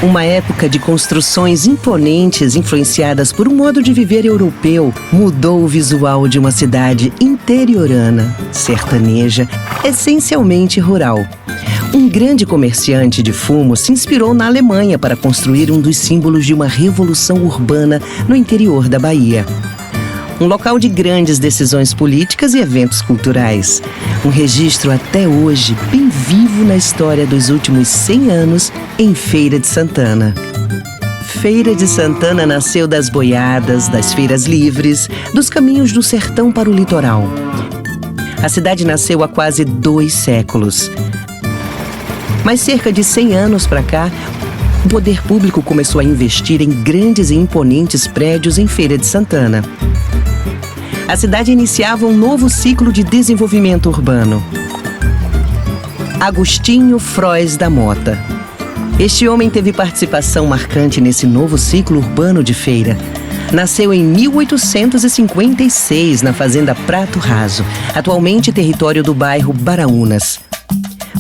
Uma época de construções imponentes influenciadas por um modo de viver europeu mudou o visual de uma cidade interiorana, sertaneja, essencialmente rural. Um grande comerciante de fumo se inspirou na Alemanha para construir um dos símbolos de uma revolução urbana no interior da Bahia. Um local de grandes decisões políticas e eventos culturais. Um registro até hoje bem vivo na história dos últimos 100 anos em Feira de Santana. Feira de Santana nasceu das boiadas, das feiras livres, dos caminhos do sertão para o litoral. A cidade nasceu há quase 2 séculos. Mas cerca de 100 anos para cá, o poder público começou a investir em grandes e imponentes prédios em Feira de Santana. A cidade iniciava um novo ciclo de desenvolvimento urbano. Agostinho Frois da Mota. Este homem teve participação marcante nesse novo ciclo urbano de Feira. Nasceu em 1856 na fazenda Prato Raso, atualmente território do bairro Baraunas.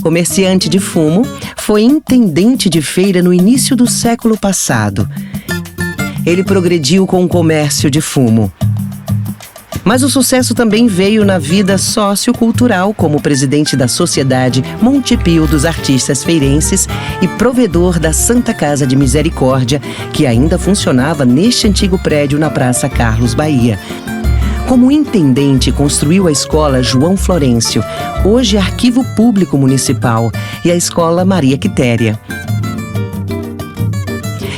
Comerciante de fumo, foi intendente de Feira no início do século passado. Ele progrediu com o comércio de fumo. Mas o sucesso também veio na vida sociocultural como presidente da Sociedade Montepio dos Artistas Feirenses e provedor da Santa Casa de Misericórdia, que ainda funcionava neste antigo prédio na Praça Carlos Bahia. Como intendente, construiu a Escola João Florencio, hoje Arquivo Público Municipal, e a Escola Maria Quitéria.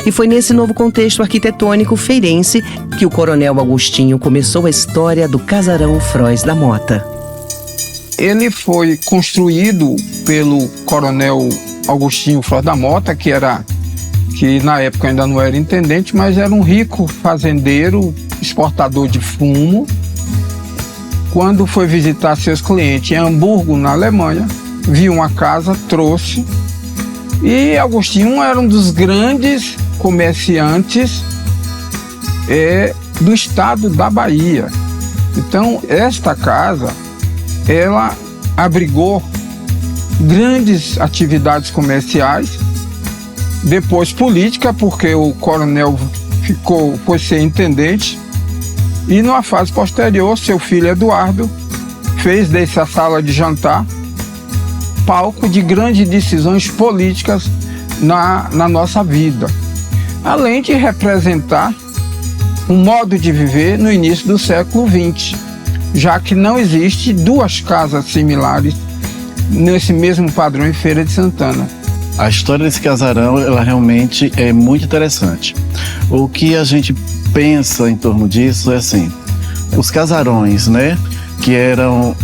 E foi nesse novo contexto arquitetônico feirense que o Coronel Agostinho começou a história do Casarão Frois da Mota. Ele foi construído pelo Coronel Agostinho Frois da Mota, que na época ainda não era intendente, mas era um rico fazendeiro, exportador de fumo. Quando foi visitar seus clientes em Hamburgo, na Alemanha, viu uma casa, trouxe. E Agostinho era um dos grandes comerciantes do estado da Bahia. Então, esta casa, ela abrigou grandes atividades comerciais, depois política, porque o coronel foi ser intendente, e numa fase posterior, seu filho Eduardo fez dessa sala de jantar palco de grandes decisões políticas na nossa vida, além de representar um modo de viver no início do século XX, já que não existe 2 casas similares nesse mesmo padrão em Feira de Santana. A história desse casarão, ela realmente é muito interessante. O que a gente pensa em torno disso é assim, os casarões, né, que eram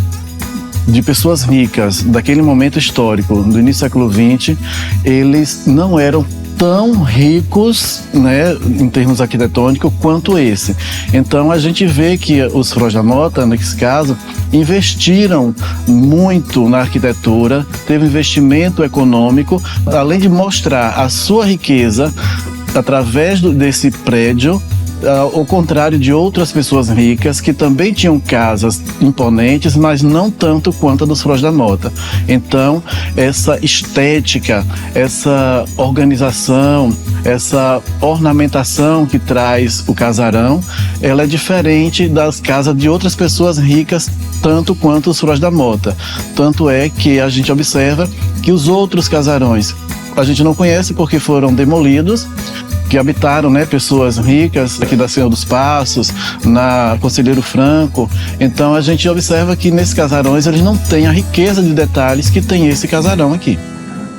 de pessoas ricas daquele momento histórico, do início do século XX, eles não eram tão ricos, né, em termos arquitetônicos, quanto esse. Então a gente vê que os Frois da Mota, nesse caso, investiram muito na arquitetura, teve investimento econômico, além de mostrar a sua riqueza através desse prédio, ao contrário de outras pessoas ricas que também tinham casas imponentes, mas não tanto quanto a dos Frois da Mota. Então, essa estética, essa organização, essa ornamentação que traz o casarão, ela é diferente das casas de outras pessoas ricas, tanto quanto os Frois da Mota. Tanto é que a gente observa que os outros casarões a gente não conhece porque foram demolidos, que habitaram, né, pessoas ricas aqui da Senhor dos Passos, na Conselheiro Franco. Então a gente observa que nesses casarões eles não têm a riqueza de detalhes que tem esse casarão aqui.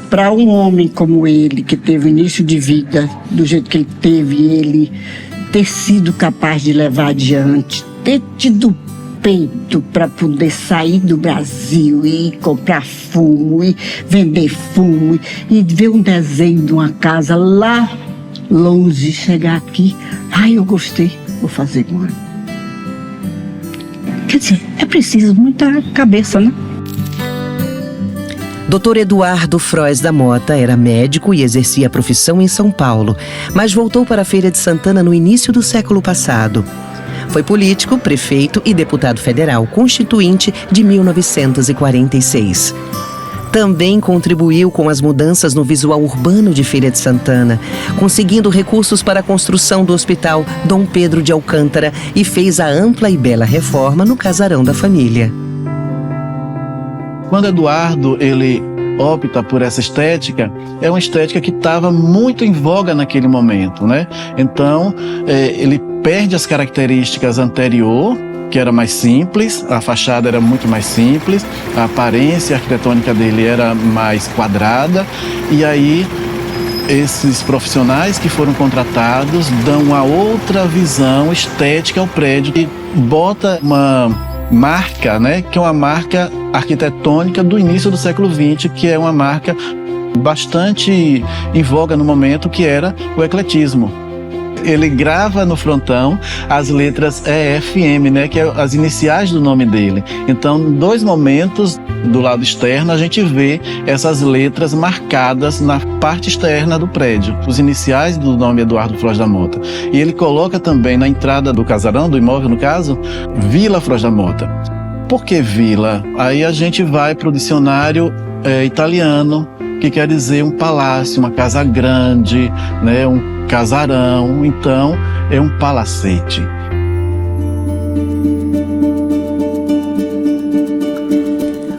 Para um homem como ele, que teve início de vida do jeito que ele teve, ele ter sido capaz de levar adiante, ter tido peito para poder sair do Brasil e comprar fumo e vender fumo e ver um desenho de uma casa lá longe, chegar aqui, eu gostei, vou fazer igual. Quer dizer, é preciso muita cabeça, né? Dr. Eduardo Frois da Mota era médico e exercia a profissão em São Paulo, mas voltou para a Feira de Santana no início do século passado. Foi político, prefeito e deputado federal constituinte de 1946. Também contribuiu com as mudanças no visual urbano de Feira de Santana, conseguindo recursos para a construção do Hospital Dom Pedro de Alcântara e fez a ampla e bela reforma no casarão da família. Quando Eduardo ele opta por essa estética, é uma estética que estava muito em voga naquele momento, né? Então, ele perde as características anterior, que era mais simples, a fachada era muito mais simples, a aparência arquitetônica dele era mais quadrada, e aí esses profissionais que foram contratados dão uma outra visão estética ao prédio e bota uma marca, né, que é uma marca arquitetônica do início do século XX, que é uma marca bastante em voga no momento, que era o ecletismo. Ele grava no frontão as letras EFM, né, que é as iniciais do nome dele. Então, em 2 momentos do lado externo, a gente vê essas letras marcadas na parte externa do prédio, os iniciais do nome Eduardo Frois da Mota. E ele coloca também na entrada do casarão, do imóvel no caso, Vila Frois da Mota. Por que Vila? Aí a gente vai para o dicionário italiano, que quer dizer um palácio, uma casa grande, né, um casarão, então é um palacete.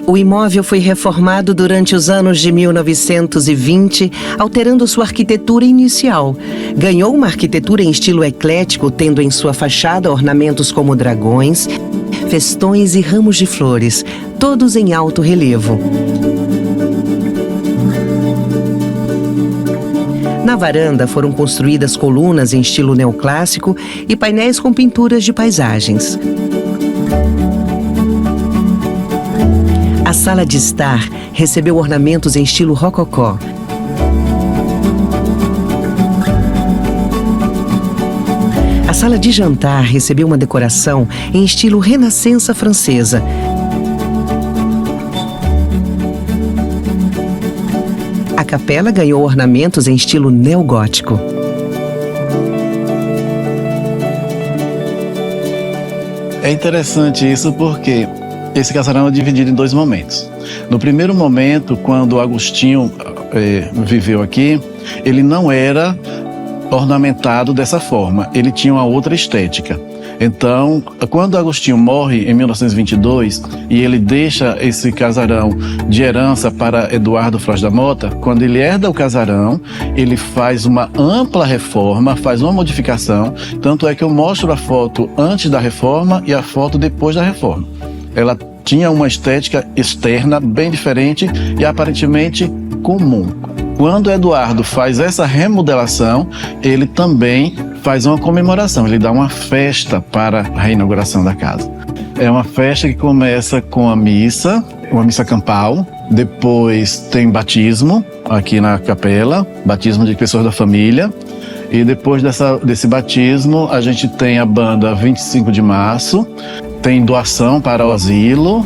O imóvel foi reformado durante os anos de 1920, alterando sua arquitetura inicial. Ganhou uma arquitetura em estilo eclético, tendo em sua fachada ornamentos como dragões, festões e ramos de flores, todos em alto relevo. Na varanda foram construídas colunas em estilo neoclássico e painéis com pinturas de paisagens. A sala de estar recebeu ornamentos em estilo rococó. A sala de jantar recebeu uma decoração em estilo renascença francesa. A capela ganhou ornamentos em estilo neogótico. É interessante isso porque esse casarão é dividido em 2 momentos. No primeiro momento, quando Agostinho viveu aqui, ele não era ornamentado dessa forma, ele tinha uma outra estética. Então, quando Agostinho morre em 1922 e ele deixa esse casarão de herança para Eduardo Frois da Mota, quando ele herda o casarão, ele faz uma ampla reforma, faz uma modificação, tanto é que eu mostro a foto antes da reforma e a foto depois da reforma. Ela tinha uma estética externa bem diferente e aparentemente comum. Quando Eduardo faz essa remodelação, ele também faz uma comemoração, ele dá uma festa para a reinauguração da casa. É uma festa que começa com a missa, uma missa campal, depois tem batismo aqui na capela, batismo de pessoas da família, e depois desse batismo a gente tem a banda 25 de março, tem doação para o asilo,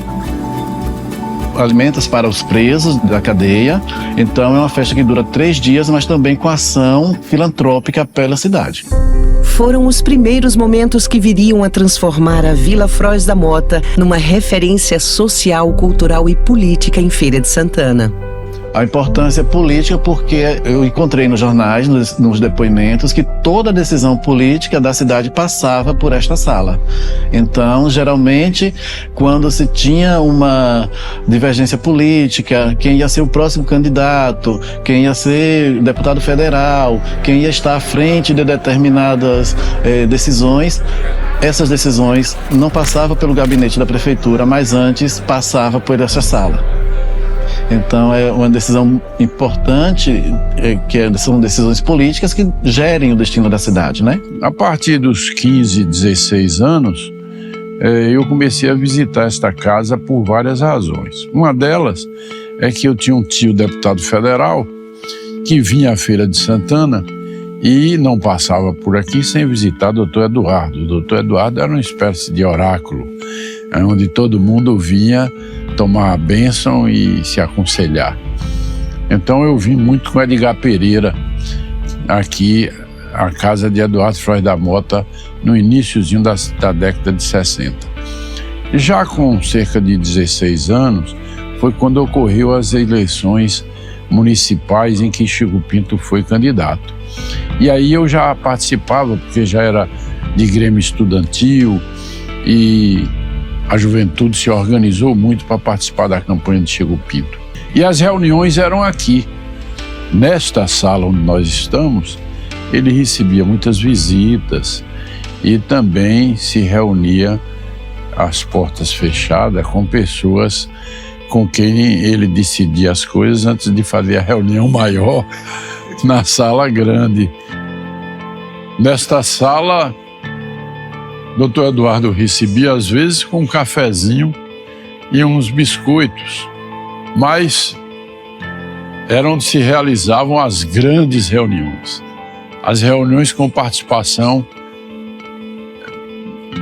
alimentos para os presos da cadeia. Então é uma festa que dura 3 dias, mas também com ação filantrópica pela cidade. Foram os primeiros momentos que viriam a transformar a Vila Frois da Mota numa referência social, cultural e política em Feira de Santana. A importância política, porque eu encontrei nos jornais, nos depoimentos, que toda a decisão política da cidade passava por esta sala. Então, geralmente, quando se tinha uma divergência política, quem ia ser o próximo candidato, quem ia ser deputado federal, quem ia estar à frente de determinadas decisões, essas decisões não passavam pelo gabinete da prefeitura, mas antes passava por essa sala. Então é uma decisão importante, são decisões políticas que gerem o destino da cidade, né? A partir dos 15, 16 anos, eu comecei a visitar esta casa por várias razões. Uma delas é que eu tinha um tio deputado federal que vinha à Feira de Santana e não passava por aqui sem visitar o Dr. Eduardo. O Dr. Eduardo era uma espécie de oráculo, onde todo mundo vinha tomar a bênção e se aconselhar. Então eu vim muito com Edgar Pereira aqui, a casa de Eduardo Frois da Mota, no iniciozinho da década de 60. Já com cerca de 16 anos, foi quando ocorreu as eleições municipais em que Chico Pinto foi candidato. E aí eu já participava, porque já era de grêmio estudantil e a juventude se organizou muito para participar da campanha de Chico Pinto. E as reuniões eram aqui. Nesta sala onde nós estamos, ele recebia muitas visitas e também se reunia às portas fechadas com pessoas com quem ele decidia as coisas antes de fazer a reunião maior na sala grande. Nesta sala, Dr. Eduardo recebia às vezes com um cafezinho e uns biscoitos, mas era onde se realizavam as grandes reuniões. As reuniões com participação,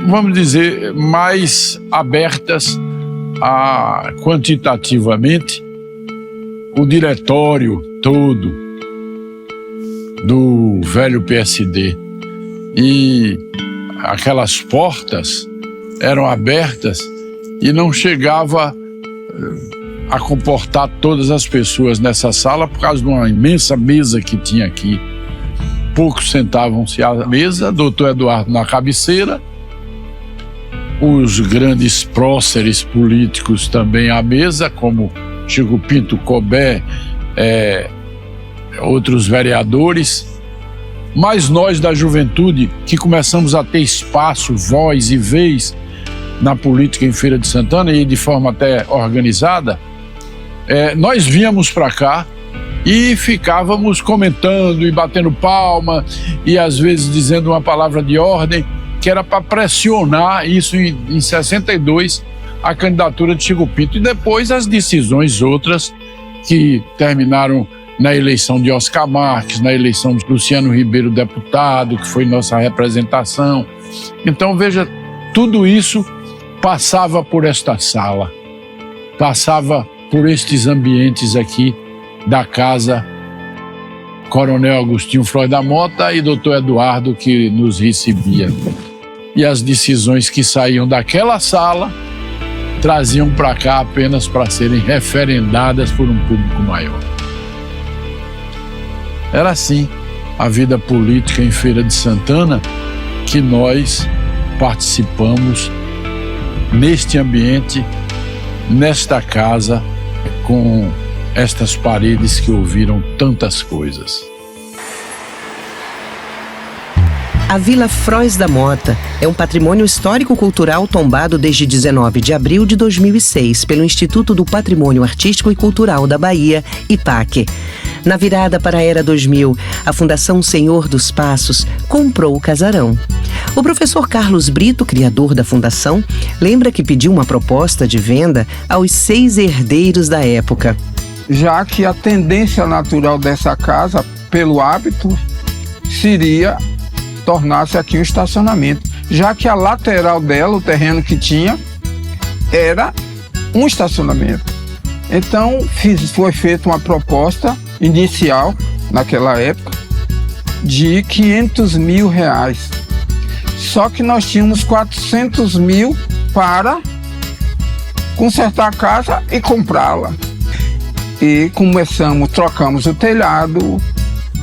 vamos dizer, mais abertas quantitativamente. O diretório todo do velho PSD e aquelas portas eram abertas e não chegava a comportar todas as pessoas nessa sala por causa de uma imensa mesa que tinha aqui. Poucos sentavam-se à mesa, Dr. Eduardo na cabeceira, os grandes próceres políticos também à mesa, como Chico Pinto, Cobé, outros vereadores, mas nós da juventude, que começamos a ter espaço, voz e vez na política em Feira de Santana e de forma até organizada, nós víamos para cá e ficávamos comentando e batendo palma e às vezes dizendo uma palavra de ordem, que era para pressionar isso em 62, a candidatura de Chico Pinto. E depois as decisões outras que terminaram na eleição de Oscar Marques, na eleição de Luciano Ribeiro, deputado, que foi nossa representação. Então, veja, tudo isso passava por esta sala, passava por estes ambientes aqui da casa Coronel Agostinho Flores da Mota e Dr. Eduardo, que nos recebia. E as decisões que saíam daquela sala traziam para cá apenas para serem referendadas por um público maior. Era assim a vida política em Feira de Santana, que nós participamos neste ambiente, nesta casa, com estas paredes que ouviram tantas coisas. A Vila Frois da Mota é um patrimônio histórico-cultural tombado desde 19 de abril de 2006 pelo Instituto do Patrimônio Artístico e Cultural da Bahia, IPAC. Na virada para a Era 2000, a Fundação Senhor dos Passos comprou o casarão. O professor Carlos Brito, criador da fundação, lembra que pediu uma proposta de venda aos 6 herdeiros da época. Já que a tendência natural dessa casa, pelo hábito, seria tornar-se aqui um estacionamento, já que a lateral dela, o terreno que tinha, era um estacionamento. Então, foi feita uma proposta inicial, naquela época, de R$500 mil. Só que nós tínhamos 400 mil para consertar a casa e comprá-la. E trocamos o telhado,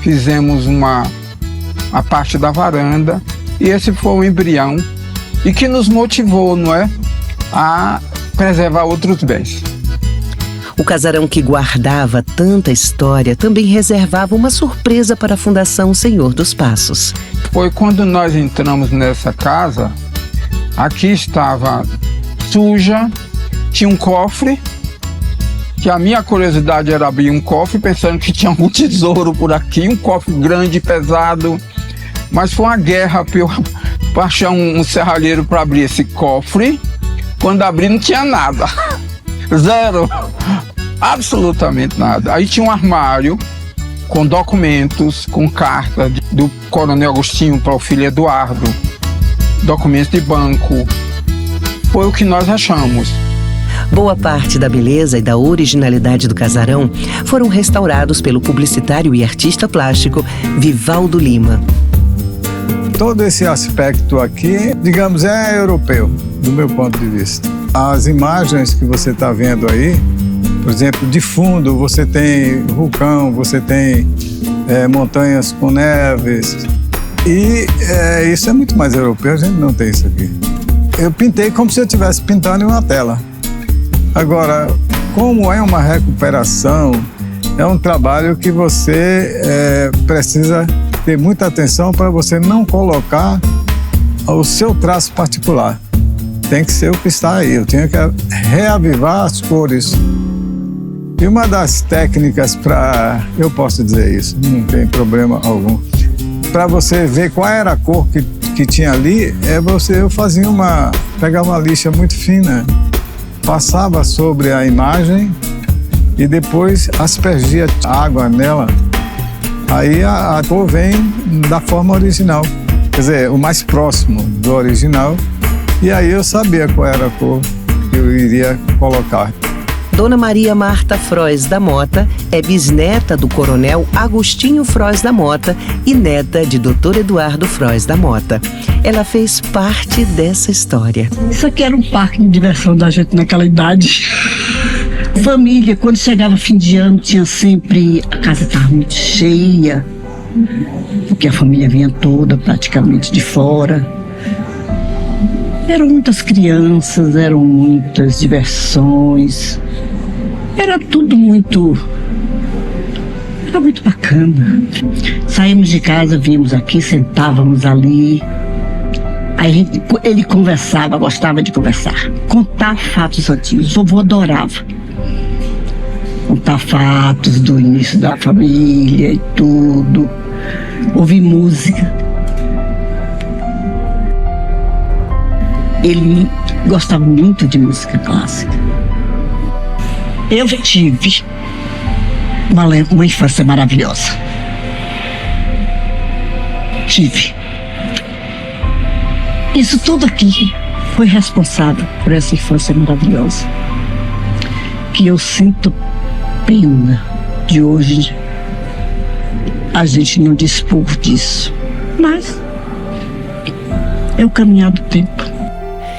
fizemos a parte da varanda, e esse foi o embrião e que nos motivou, não é, a preservar outros bens. O casarão, que guardava tanta história, também reservava uma surpresa para a Fundação Senhor dos Passos. Foi quando nós entramos nessa casa, aqui estava suja, tinha um cofre, que a minha curiosidade era abrir um cofre pensando que tinha algum tesouro por aqui, um cofre grande, pesado. Mas foi uma guerra para achar um serralheiro para abrir esse cofre. Quando abri, não tinha nada. Zero. Absolutamente nada. Aí tinha um armário com documentos, com cartas do Coronel Agostinho para o filho Eduardo, documentos de banco. Foi o que nós achamos. Boa parte da beleza e da originalidade do casarão foram restaurados pelo publicitário e artista plástico Vivaldo Lima. Todo esse aspecto aqui, digamos, é europeu, do meu ponto de vista. As imagens que você está vendo aí Por exemplo, de fundo você tem vulcão, você tem montanhas com neves. E isso é muito mais europeu, a gente não tem isso aqui. Eu pintei como se eu estivesse pintando em uma tela. Agora, como é uma recuperação, é um trabalho que você precisa ter muita atenção para você não colocar o seu traço particular. Tem que ser o que está aí, eu tenho que reavivar as cores. E uma das técnicas para, eu posso dizer isso, não tem problema algum, para você ver qual era a cor que tinha ali, eu pegava uma lixa muito fina, passava sobre a imagem e depois aspergia água nela. Aí a cor vem da forma original, quer dizer, o mais próximo do original. E aí eu sabia qual era a cor que eu iria colocar. Dona Maria Marta Frois da Mota é bisneta do coronel Agostinho Frois da Mota e neta de Dr. Eduardo Frois da Mota. Ela fez parte dessa história. Isso aqui era um parque de diversão da gente naquela idade. Família, quando chegava fim de ano, tinha sempre... A casa estava muito cheia, porque a família vinha toda praticamente de fora. Eram muitas crianças, eram muitas diversões. Era tudo muito... Era muito bacana. Saímos de casa, vínhamos aqui, sentávamos ali. Aí ele conversava, gostava de conversar. Contar fatos antigos, o vovô adorava. Contar fatos do início da família e tudo. Ouvir música. Ele gostava muito de música clássica. Eu tive uma infância maravilhosa. Tive. Isso tudo aqui foi responsável por essa infância maravilhosa. Que eu sinto pena de hoje a gente não dispor disso. Mas é o caminhar do tempo.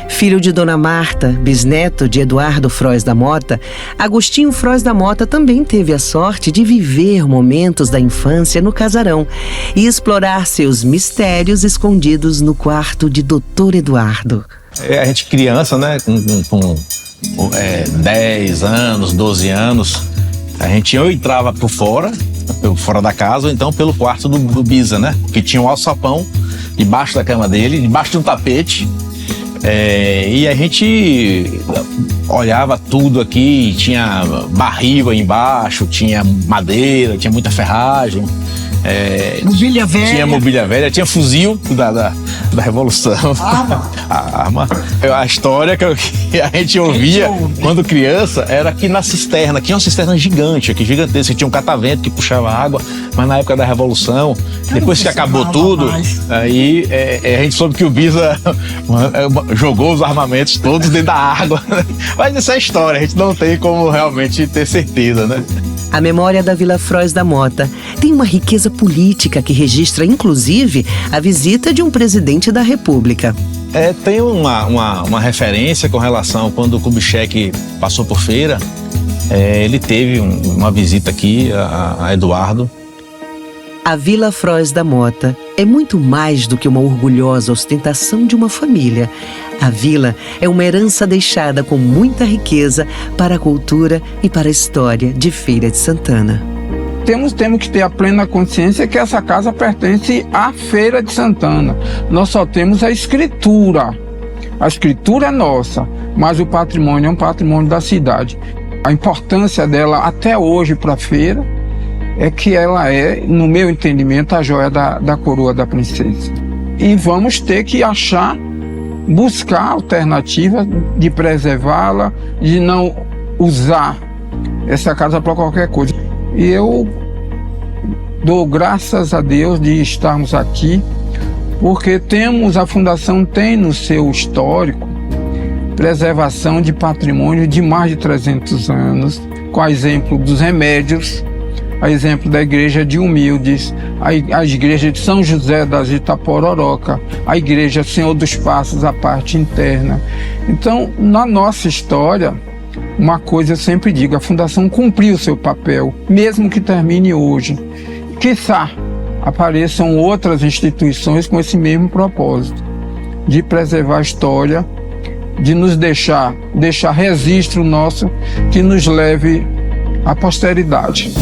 Filho de Dona Marta, bisneto de Eduardo Frois da Mota, Agostinho Frois da Mota também teve a sorte de viver momentos da infância no casarão e explorar seus mistérios escondidos no quarto de Dr. Eduardo. A gente criança, né, com 10 anos, 12 anos, a gente ou entrava por fora da casa, ou então pelo quarto do Bisa, né, que tinha um alçapão debaixo da cama dele, debaixo de um tapete. E a gente olhava tudo aqui, tinha barril aí embaixo, tinha madeira, tinha muita ferragem. Mobília velha. Tinha mobília velha, tinha fuzil da Revolução. Arma. A história que a gente ouvia quando criança era que na cisterna, tinha uma cisterna gigante aqui, gigantesca, tinha um catavento que puxava água, mas na época da Revolução, depois que acabou tudo, aí a gente soube que o Bisa jogou os armamentos todos dentro da água. Mas essa é a história, a gente não tem como realmente ter certeza, né? A memória da Vila Frois da Mota tem uma riqueza política que registra, inclusive, a visita de um presidente da República. Tem uma referência com relação quando o Kubitschek passou por Feira, ele teve uma visita aqui a Eduardo. A Vila Frois da Mota é muito mais do que uma orgulhosa ostentação de uma família. A vila é uma herança deixada com muita riqueza para a cultura e para a história de Feira de Santana. Temos que ter a plena consciência que essa casa pertence à Feira de Santana. Nós só temos a escritura. A escritura é nossa, mas o patrimônio é um patrimônio da cidade. A importância dela até hoje para a feira é que ela é, no meu entendimento, a joia da coroa da princesa. E vamos ter que buscar alternativas de preservá-la, de não usar essa casa para qualquer coisa. E eu dou graças a Deus de estarmos aqui, porque a Fundação tem no seu histórico preservação de patrimônio de mais de 300 anos, com exemplo dos remédios, a exemplo da igreja de Humildes, a igreja de São José das Itapororoca, a igreja Senhor dos Passos, a parte interna. Então, na nossa história, uma coisa eu sempre digo, a Fundação cumpriu o seu papel, mesmo que termine hoje. Quiçá apareçam outras instituições com esse mesmo propósito, de preservar a história, de nos deixar registro nosso que nos leve à posteridade.